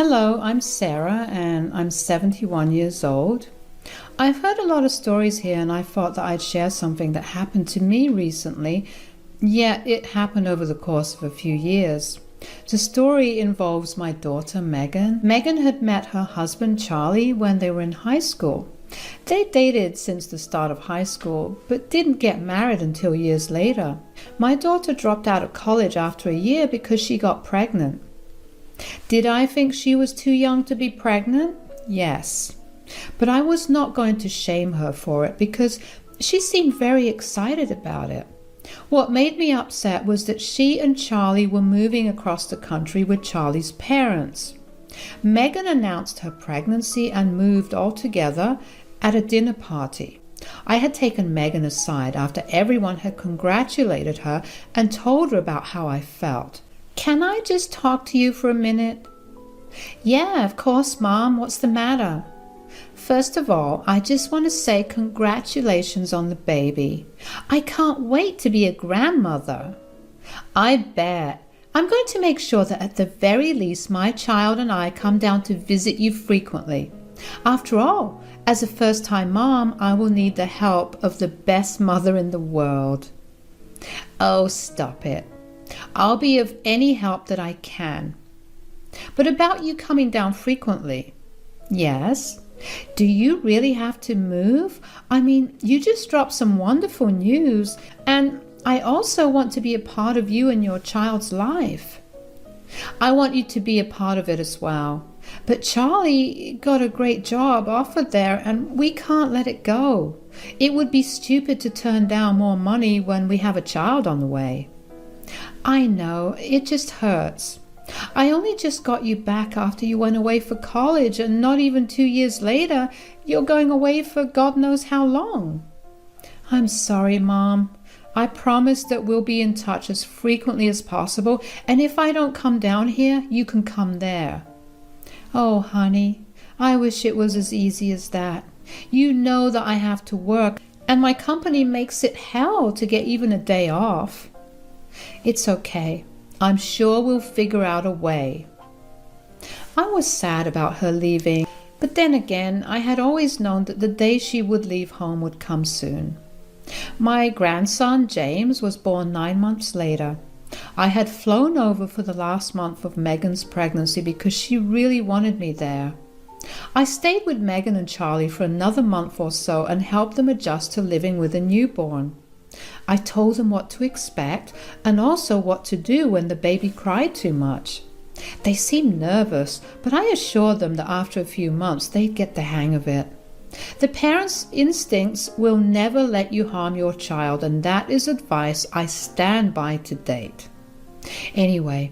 Hello, I'm Sarah and I'm 71 years old. I've heard a lot of stories here and I thought that I'd share something that happened to me recently, yet it happened over the course of a few years. The story involves my daughter Megan. Megan had met her husband Charlie when they were in high school. They dated since the start of high school, but didn't get married until years later. My daughter dropped out of college after a year because she got pregnant. Did I think she was too young to be pregnant? Yes. But I was not going to shame her for it because she seemed very excited about it. What made me upset was that she and Charlie were moving across the country with Charlie's parents. Megan announced her pregnancy and moved all together at a dinner party. I had taken Megan aside after everyone had congratulated her and told her about how I felt. "Can I just talk to you for a minute?" "Yeah, of course, Mom. What's the matter?" "First of all, I just want to say congratulations on the baby. I can't wait to be a grandmother." "I bet. I'm going to make sure that at the very least my child and I come down to visit you frequently. After all, as a first-time mom, I will need the help of the best mother in the world." "Oh, stop it. I'll be of any help that I can." "But about you coming down frequently." "Yes. Do you really have to move? I mean, you just dropped some wonderful news, and I also want to be a part of you and your child's life." "I want you to be a part of it as well. But Charlie got a great job offered there, and we can't let it go. It would be stupid to turn down more money when we have a child on the way." "I know, it just hurts. I only just got you back after you went away for college, and not even 2 years later, you're going away for God knows how long." "I'm sorry, Mom. I promise that we'll be in touch as frequently as possible, and if I don't come down here, you can come there." "Oh, honey, I wish it was as easy as that. You know that I have to work, and my company makes it hell to get even a day off." "It's okay. I'm sure we'll figure out a way." I was sad about her leaving, but then again, I had always known that the day she would leave home would come soon. My grandson, James, was born 9 months later. I had flown over for the last month of Megan's pregnancy because she really wanted me there. I stayed with Megan and Charlie for another month or so and helped them adjust to living with a newborn. I told them what to expect and also what to do when the baby cried too much. They seemed nervous, but I assured them that after a few months they'd get the hang of it. The parents' instincts will never let you harm your child, and that is advice I stand by to date. Anyway,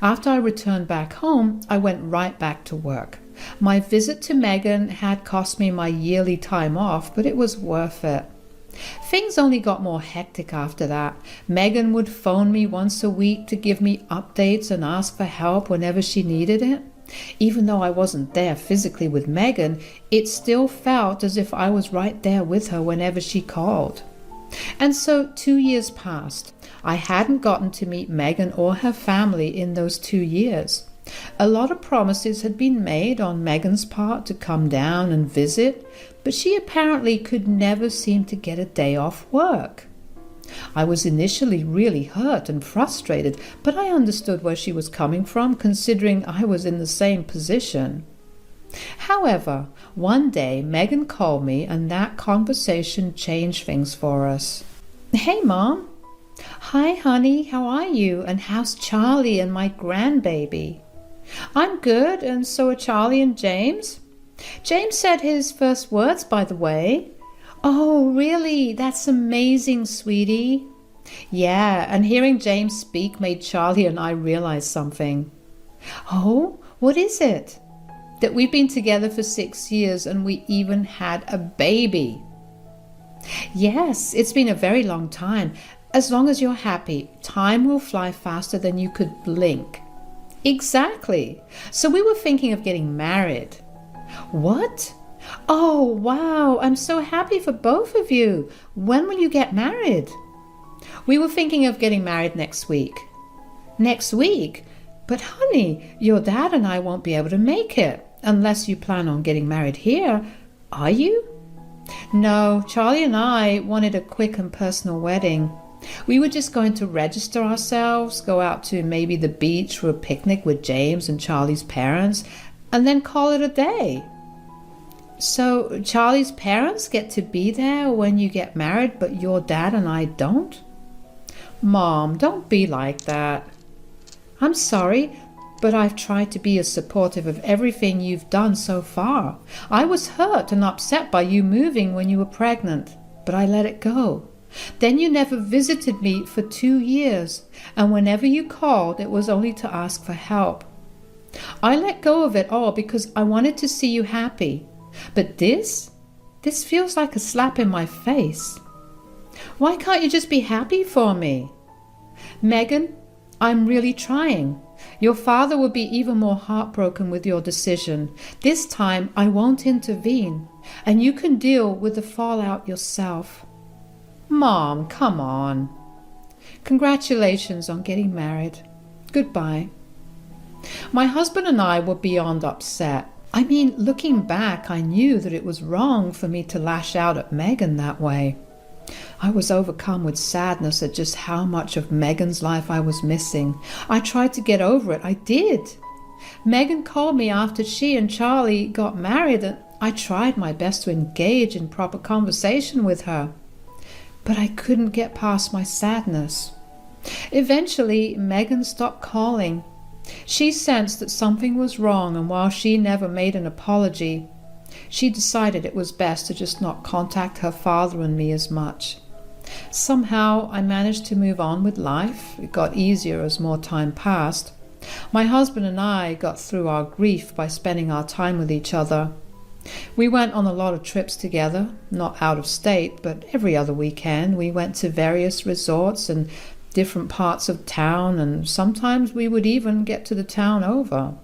after I returned back home, I went right back to work. My visit to Megan had cost me my yearly time off, but it was worth it. Things only got more hectic after that. Megan would phone me once a week to give me updates and ask for help whenever she needed it. Even though I wasn't there physically with Megan, it still felt as if I was right there with her whenever she called. And so 2 years passed. I hadn't gotten to meet Megan or her family in those 2 years. A lot of promises had been made on Megan's part to come down and visit, but she apparently could never seem to get a day off work. I was initially really hurt and frustrated, but I understood where she was coming from, considering I was in the same position. However, one day Megan called me, and that conversation changed things for us. "Hey, Mom." "Hi, honey, how are you? And how's Charlie and my grandbaby?" "I'm good, and so are Charlie and James." "James said his first words, by the way." "Oh, really? That's amazing, sweetie." "Yeah, and hearing James speak made Charlie and I realize something." "Oh, what is it?" "That we've been together for 6 years and we even had a baby." "Yes, it's been a very long time. As long as you're happy, time will fly faster than you could blink." "Exactly. So we were thinking of getting married." "What? Oh, wow, I'm so happy for both of you. When will you get married?" "We were thinking of getting married next week." "Next week? But honey, your dad and I won't be able to make it unless you plan on getting married here. Are you? No, Charlie and I wanted a quick and personal wedding. We were just going to register ourselves, go out to maybe the beach for a picnic with James and Charlie's parents, and then call it a day. So Charlie's parents get to be there when you get married, but your dad and I don't? Mom, don't be like that. I'm sorry, but I've tried to be as supportive of everything you've done so far. I was hurt and upset by you moving when you were pregnant, but I let it go. Then you never visited me for 2 years, and whenever you called, it was only to ask for help. I let go of it all because I wanted to see you happy. But this feels like a slap in my face. Why can't you just be happy for me? Megan, I'm really trying. Your father will be even more heartbroken with your decision. This time I won't intervene, and you can deal with the fallout yourself. Mom, come on. Congratulations on getting married. Goodbye. My husband and I were beyond upset. I mean, looking back, I knew that it was wrong for me to lash out at Megan that way. I was overcome with sadness at just how much of Megan's life I was missing. I tried to get over it. I did. Megan called me after she and Charlie got married, and I tried my best to engage in proper conversation with her. But I couldn't get past my sadness. Eventually, Megan stopped calling. She sensed that something was wrong, and while she never made an apology, she decided it was best to just not contact her father and me as much. Somehow I managed to move on with life. It got easier as more time passed. My husband and I got through our grief by spending our time with each other. We went on a lot of trips together, not out of state, but every other weekend we went to various resorts and different parts of town, and sometimes we would even get to the town over.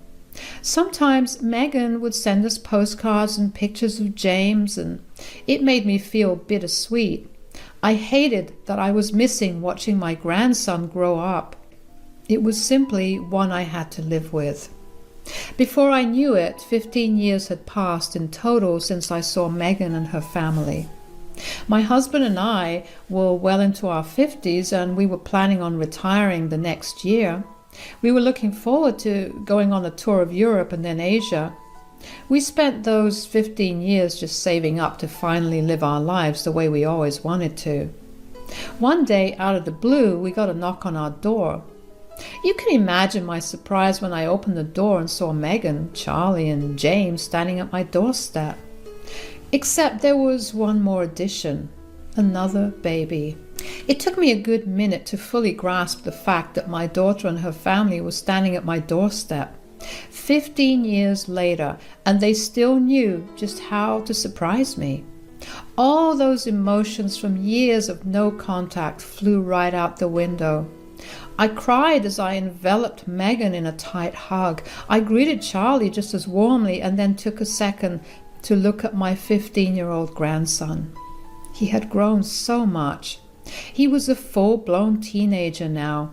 Sometimes Megan would send us postcards and pictures of James, and it made me feel bittersweet. I hated that I was missing watching my grandson grow up. It was simply one I had to live with. Before I knew it, 15 years had passed in total since I saw Megan and her family. My husband and I were well into our 50s, and we were planning on retiring the next year. We were looking forward to going on a tour of Europe and then Asia. We spent those 15 years just saving up to finally live our lives the way we always wanted to. One day, out of the blue, we got a knock on our door. You can imagine my surprise when I opened the door and saw Megan, Charlie, and James standing at my doorstep. Except there was one more addition, another baby. It took me a good minute to fully grasp the fact that my daughter and her family were standing at my doorstep. 15 years later, and they still knew just how to surprise me. All those emotions from years of no contact flew right out the window. I cried as I enveloped Megan in a tight hug. I greeted Charlie just as warmly, and then took a second to look at my 15-year-old grandson. He had grown so much. He was a full-blown teenager now.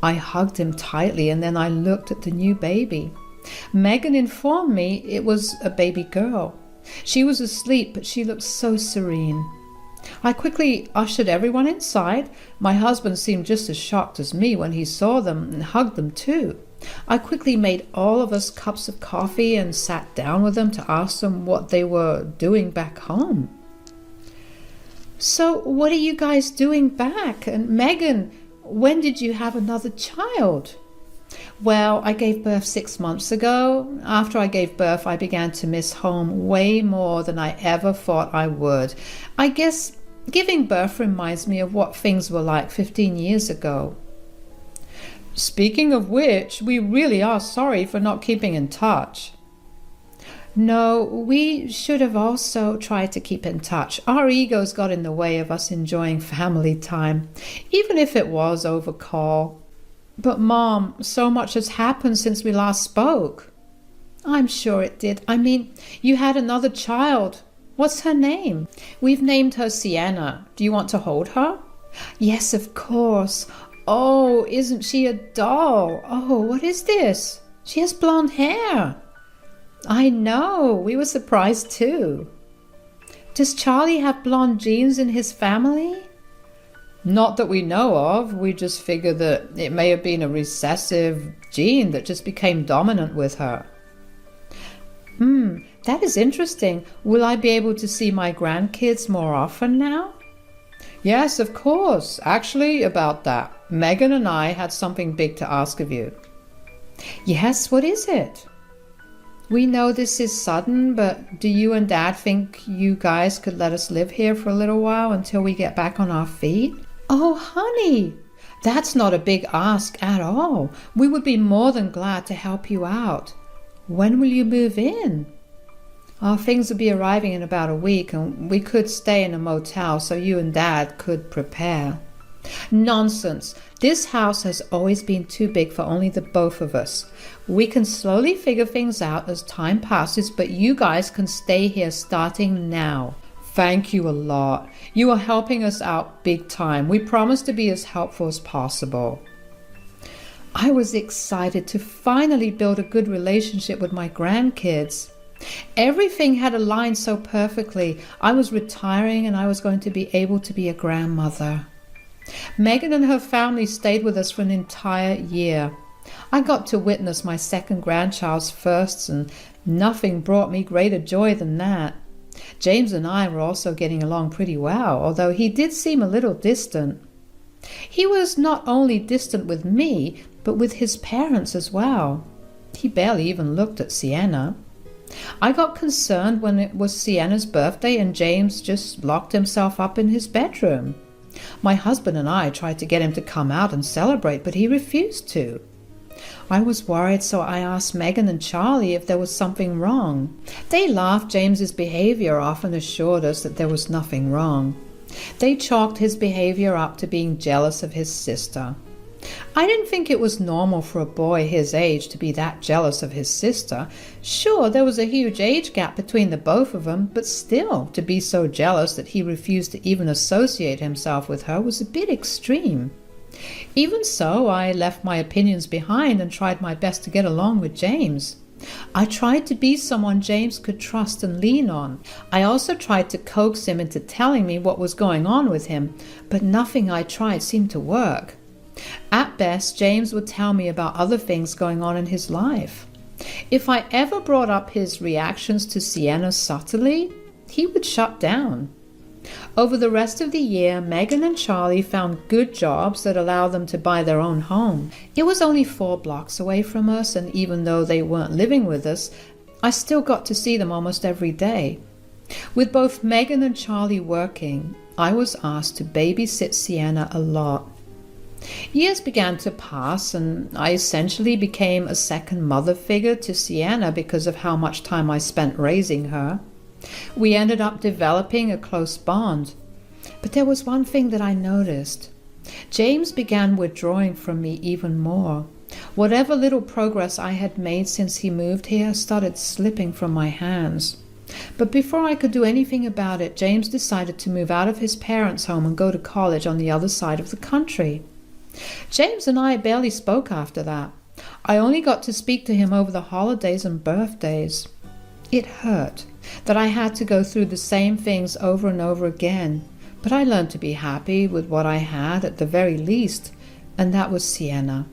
I hugged him tightly, and then I looked at the new baby. Megan informed me it was a baby girl. She was asleep, but she looked so serene. I quickly ushered everyone inside. My husband seemed just as shocked as me when he saw them, and hugged them too. I quickly made all of us cups of coffee and sat down with them to ask them what they were doing back home. So what are you guys doing back? And Megan, when did you have another child? Well, I gave birth 6 months ago. After I gave birth, I began to miss home way more than I ever thought I would. I guess giving birth reminds me of what things were like 15 years ago. Speaking of which, we really are sorry for not keeping in touch. No, we should have also tried to keep in touch. Our egos got in the way of us enjoying family time, even if it was over call. But Mom, so much has happened since we last spoke. I'm sure it did. I mean, you had another child. What's her name? We've named her Sienna. Do you want to hold her? Yes, of course. Oh, isn't she a doll? Oh, what is this? She has blonde hair. I know, we were surprised too. Does Charlie have blonde genes in his family? Not that we know of. We just figured that it may have been a recessive gene that just became dominant with her. That is interesting. Will I be able to see my grandkids more often now? Yes, of course. Actually, about that. Megan and I had something big to ask of you. Yes, what is it? We know this is sudden, but do you and Dad think you guys could let us live here for a little while until we get back on our feet? Oh, honey, that's not a big ask at all. We would be more than glad to help you out. When will you move in? Our things will be arriving in about a week, and we could stay in a motel so you and Dad could prepare. Nonsense. This house has always been too big for only the both of us. We can slowly figure things out as time passes, but you guys can stay here starting now. Thank you a lot. You are helping us out big time. We promise to be as helpful as possible. I was excited to finally build a good relationship with my grandkids. Everything had aligned so perfectly. I was retiring and I was going to be able to be a grandmother. Megan and her family stayed with us for an entire year. I got to witness my second grandchild's firsts, and nothing brought me greater joy than that. James and I were also getting along pretty well, although he did seem a little distant. He was not only distant with me, but with his parents as well. He barely even looked at Sienna. I got concerned when it was Sienna's birthday and James just locked himself up in his bedroom. My husband and I tried to get him to come out and celebrate, but he refused to. I was worried, so I asked Megan and Charlie if there was something wrong. They laughed James's behavior off and assured us that there was nothing wrong. They chalked his behavior up to being jealous of his sister. I didn't think it was normal for a boy his age to be that jealous of his sister. Sure, there was a huge age gap between the both of them, but still, to be so jealous that he refused to even associate himself with her was a bit extreme. Even so, I left my opinions behind and tried my best to get along with James. I tried to be someone James could trust and lean on. I also tried to coax him into telling me what was going on with him, but nothing I tried seemed to work. At best, James would tell me about other things going on in his life. If I ever brought up his reactions to Sienna subtly, he would shut down. Over the rest of the year, Megan and Charlie found good jobs that allowed them to buy their own home. It was only 4 blocks away from us, and even though they weren't living with us, I still got to see them almost every day. With both Megan and Charlie working, I was asked to babysit Sienna a lot. Years began to pass, and I essentially became a second mother figure to Sienna because of how much time I spent raising her. We ended up developing a close bond. But there was one thing that I noticed. James began withdrawing from me even more. Whatever little progress I had made since he moved here started slipping from my hands. But before I could do anything about it, James decided to move out of his parents' home and go to college on the other side of the country. James and I barely spoke after that. I only got to speak to him over the holidays and birthdays. It hurt that I had to go through the same things over and over again, but I learned to be happy with what I had at the very least, and that was Sienna.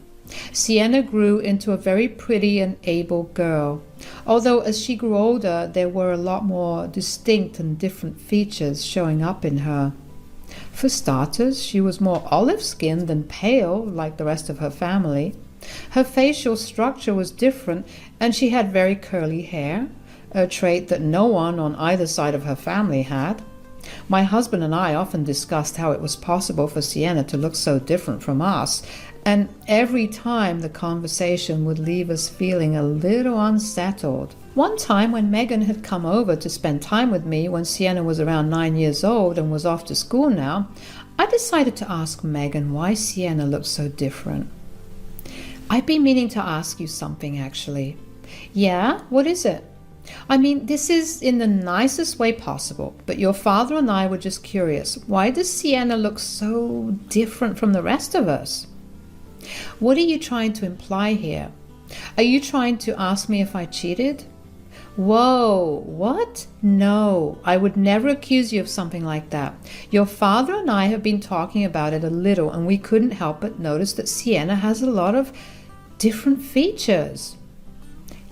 Sienna grew into a very pretty and able girl, although as she grew older there were a lot more distinct and different features showing up in her. For starters, she was more olive-skinned than pale like the rest of her family. Her facial structure was different, and she had very curly hair, a trait that no one on either side of her family had. My husband and I often discussed how it was possible for Sienna to look so different from us, and every time the conversation would leave us feeling a little unsettled. One time when Megan had come over to spend time with me when Sienna was around 9 years old and was off to school now, I decided to ask Megan why Sienna looked so different. I've been meaning to ask you something, actually. Yeah? What is it? I mean, this is in the nicest way possible, but your father and I were just curious. Why does Sienna look so different from the rest of us? What are you trying to imply here? Are you trying to ask me if I cheated? Whoa, what? No, I would never accuse you of something like that. Your father and I have been talking about it a little, and we couldn't help but notice that Sienna has a lot of different features.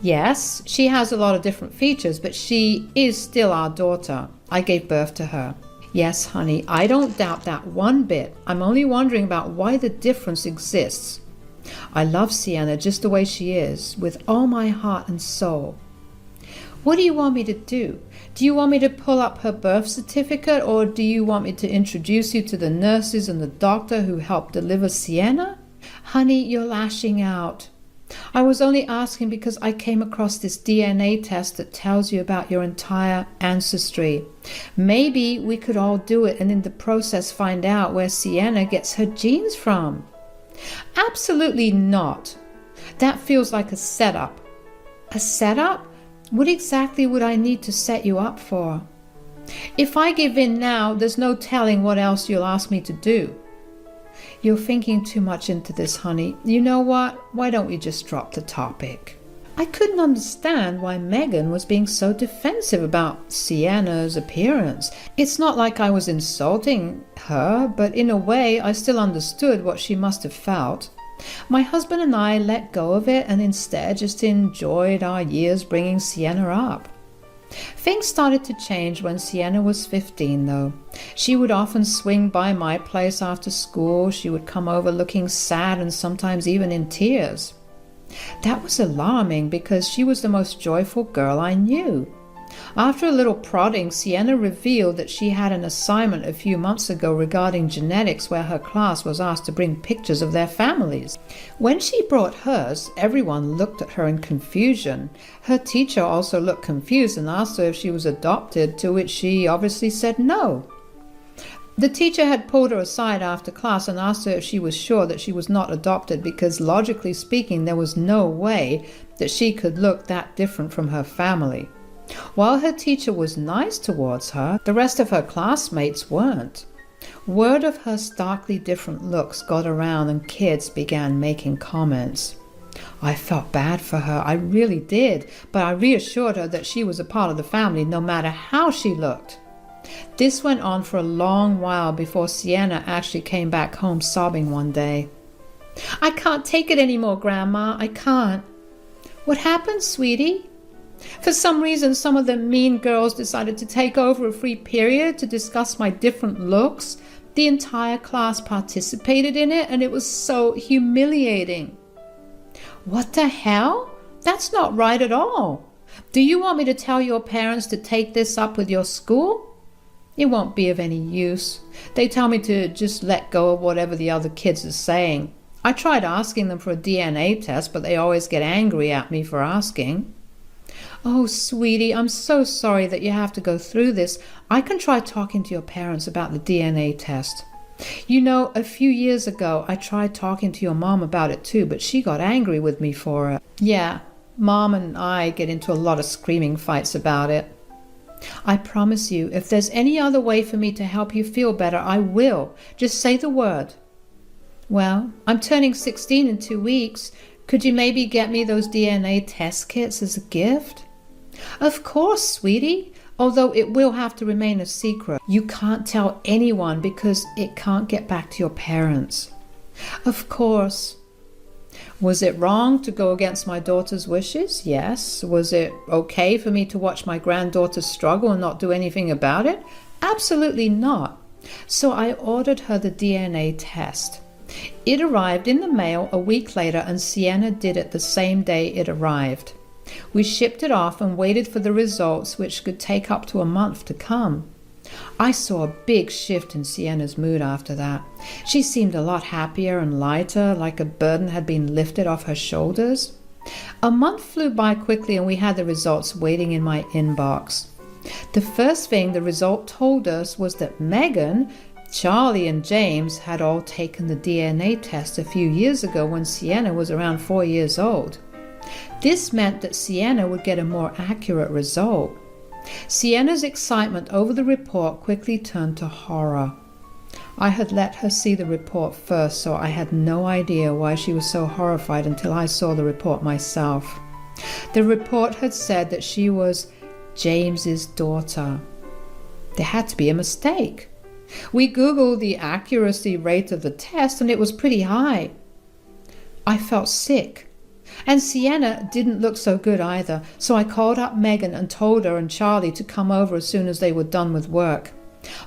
Yes, she has a lot of different features, but she is still our daughter. I gave birth to her. Yes, honey, I don't doubt that one bit. I'm only wondering about why the difference exists. I love Sienna just the way she is, with all my heart and soul. What do you want me to do? Do you want me to pull up her birth certificate, or do you want me to introduce you to the nurses and the doctor who helped deliver Sienna? Honey, you're lashing out. I was only asking because I came across this DNA test that tells you about your entire ancestry. Maybe we could all do it and in the process find out where Sienna gets her genes from. Absolutely not. That feels like a setup. A setup? What exactly would I need to set you up for? If I give in now, there's no telling what else you'll ask me to do. You're thinking too much into this, honey. You know what? Why don't we just drop the topic? I couldn't understand why Megan was being so defensive about Sienna's appearance. It's not like I was insulting her, but in a way I still understood what she must have felt. My husband and I let go of it and instead just enjoyed our years bringing Sienna up. Things started to change when Sienna was 15, though. She would often swing by my place after school. She would come over looking sad and sometimes even in tears. That was alarming because she was the most joyful girl I knew. After a little prodding, Sienna revealed that she had an assignment a few months ago regarding genetics where her class was asked to bring pictures of their families. When she brought hers, everyone looked at her in confusion. Her teacher also looked confused and asked her if she was adopted, to which she obviously said no. The teacher had pulled her aside after class and asked her if she was sure that she was not adopted because, logically speaking, there was no way that she could look that different from her family. While her teacher was nice towards her, the rest of her classmates weren't. Word of her starkly different looks got around and kids began making comments. I felt bad for her, I really did, but I reassured her that she was a part of the family no matter how she looked. This went on for a long while before Sienna actually came back home sobbing one day. I can't take it anymore, Grandma, I can't. What happened, sweetie? For some reason, some of the mean girls decided to take over a free period to discuss my different looks. The entire class participated in it, and it was so humiliating. What the hell? That's not right at all. Do you want me to tell your parents to take this up with your school? It won't be of any use. They tell me to just let go of whatever the other kids are saying. I tried asking them for a DNA test, but they always get angry at me for asking. Oh, sweetie, I'm so sorry that you have to go through this. I can try talking to your parents about the DNA test. You know, a few years ago, I tried talking to your mom about it too, but she got angry with me for it. Yeah, Mom and I get into a lot of screaming fights about it. I promise you, if there's any other way for me to help you feel better, I will. Just say the word. Well, I'm turning 16 in 2 weeks. Could you maybe get me those DNA test kits as a gift? Of course, sweetie, although it will have to remain a secret. You can't tell anyone because it can't get back to your parents. Of course. Was it wrong to go against my daughter's wishes? Yes. Was it okay for me to watch my granddaughter struggle and not do anything about it? Absolutely not. So I ordered her the DNA test. It arrived in the mail a week later, and Sienna did it the same day it arrived. We shipped it off and waited for the results, which could take up to a month to come. I saw a big shift in Sienna's mood after that. She seemed a lot happier and lighter, like a burden had been lifted off her shoulders. A month flew by quickly and we had the results waiting in my inbox. The first thing the result told us was that Megan, Charlie and James had all taken the DNA test a few years ago when Sienna was around 4 years old. This meant that Sienna would get a more accurate result. Sienna's excitement over the report quickly turned to horror. I had let her see the report first, so I had no idea why she was so horrified until I saw the report myself. The report had said that she was James's daughter. There had to be a mistake. We Googled the accuracy rate of the test and it was pretty high. I felt sick. And Sienna didn't look so good either, so I called up Megan and told her and Charlie to come over as soon as they were done with work.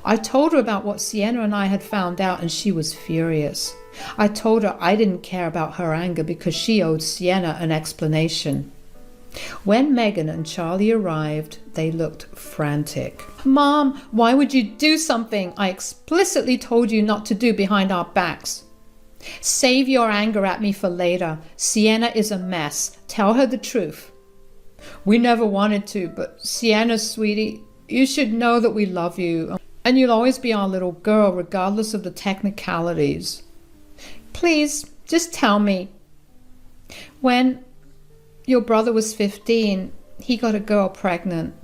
I told her about what Sienna and I had found out and she was furious. I told her I didn't care about her anger because she owed Sienna an explanation. When Megan and Charlie arrived, they looked frantic. "Mom, why would you do something I explicitly told you not to do behind our backs? Save your anger at me for later. Sienna is a mess. Tell her the truth." "We never wanted to, but Sienna, sweetie, you should know that we love you, and you'll always be our little girl regardless of the technicalities. Please, just tell me. When your brother was 15, he got a girl pregnant.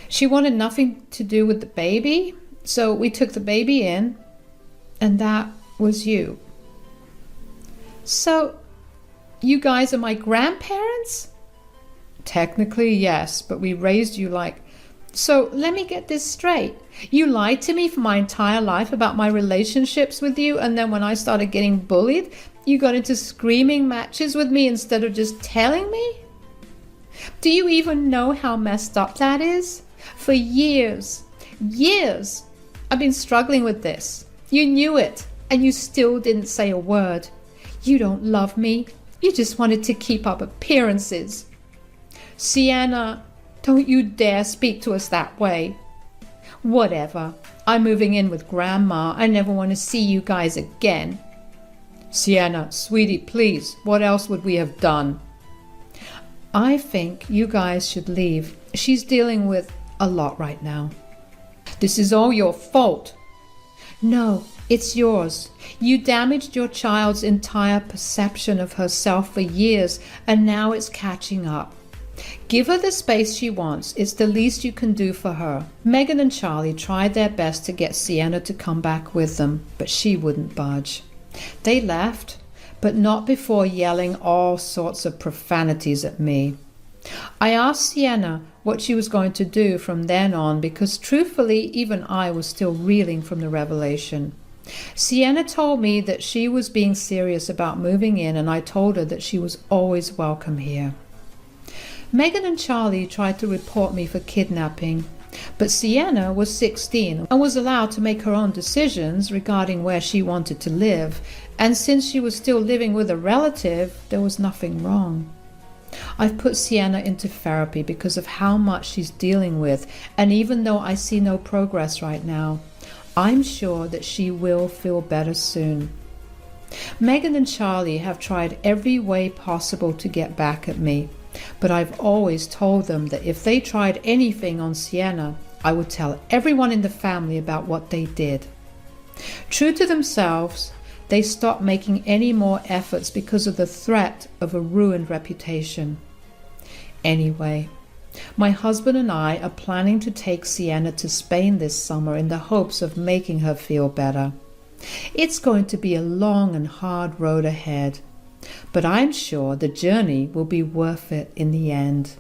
She wanted nothing to do with the baby, so we took the baby in, and that was you. So, you guys are my grandparents?" "Technically, yes, but we raised you like..." "So, let me get this straight. You lied to me for my entire life about my relationships with you, and then when I started getting bullied, you got into screaming matches with me instead of just telling me? Do you even know how messed up that is? For years, I've been struggling with this. You knew it, and you still didn't say a word. You don't love me. You just wanted to keep up appearances. Sienna, don't you dare speak to us that way. Whatever. I'm moving in with Grandma. I never want to see you guys again." "Sienna, sweetie, please, what else would we have done?" "I think you guys should leave. She's dealing with a lot right now." "This is all your fault." "No, it's yours. You damaged your child's entire perception of herself for years, and now it's catching up. Give her the space she wants. It's the least you can do for her." Megan and Charlie tried their best to get Sienna to come back with them, but she wouldn't budge. They left, but not before yelling all sorts of profanities at me. I asked Sienna what she was going to do from then on because truthfully, even I was still reeling from the revelation. Sienna told me that she was being serious about moving in, and I told her that she was always welcome here. Megan and Charlie tried to report me for kidnapping, but Sienna was 16 and was allowed to make her own decisions regarding where she wanted to live, and since she was still living with a relative, there was nothing wrong. I've put Sienna into therapy because of how much she's dealing with, and even though I see no progress right now, I'm sure that she will feel better soon. Megan and Charlie have tried every way possible to get back at me, but I've always told them that if they tried anything on Sienna, I would tell everyone in the family about what they did. True to themselves, they stopped making any more efforts because of the threat of a ruined reputation. Anyway, my husband and I are planning to take Sienna to Spain this summer in the hopes of making her feel better. It's going to be a long and hard road ahead, but I'm sure the journey will be worth it in the end.